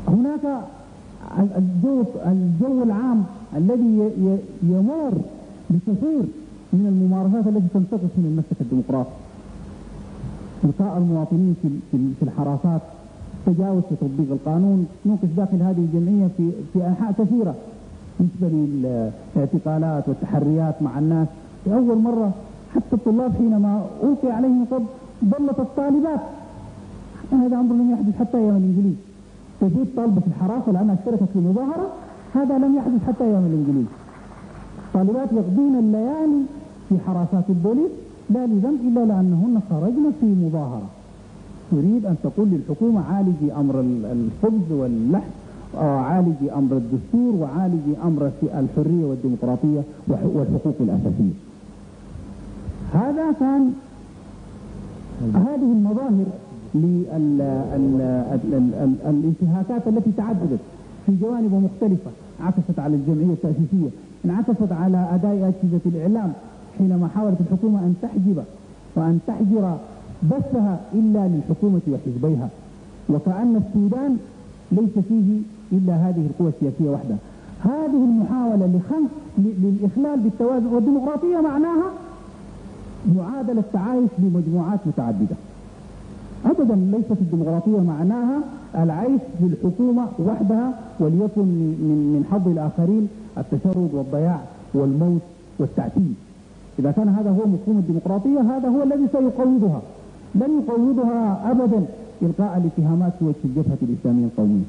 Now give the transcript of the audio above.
هناك الجو العام الذي يمر بكثير من الممارسات التي تنتقص من المسلك الديمقراطي، إلقاء المواطنين في الحراسات، تجاوز في تطبيق القانون، نوقش داخل هذه الجمعية في أنحاء كثيرة بالنسبة للاعتقالات والتحريات مع الناس. لأول مرة حتى الطلاب حينما ألقي عليهم قد ضلت الطالبات، هذا أمر لم يحدث حتى أيام الإنجليز. تجد طالبة في الحراسة لأنها اشتركت في مظاهرة، هذا لم يحدث حتى أيام الإنجليز. طالبات يقضين الليالي في حراسات البوليس لا لذنب إلا لأنهن خرجن في مظاهرة تريد أن تقول للحكومة عالجي أمر الخبز واللحم، عالجي أمر الدستور، وعالجي أمر الحرية والديمقراطية والحقوق الأساسية. هذا كان هذه المظاهر للانتهاكات التي تعددت في جوانب مختلفة، عكست على الجمعية التأسيسية، انعكست على أداء أجهزة الإعلام حينما حاولت الحكومة أن تحجب وأن تحجر بثها إلا للحكومة وحزبيها، وكأن السودان ليس فيه إلا هذه القوى السياسية وحدها. هذه المحاولة للإخلال بالتوازن والديمقراطية معناها معادلة تعايش لمجموعات متعددة. أبدا ليست الديمقراطية معناها العيش بالحكومة وحدها وليكن من حظ الآخرين التشرد والضياع والموت والتعتيم. إذا كان هذا هو مفهوم الديمقراطية، هذا هو الذي سيقوضها. لن يقوضها أبدا إلقاء الاتهامات في وجه الجبهة الإسلامية القومية.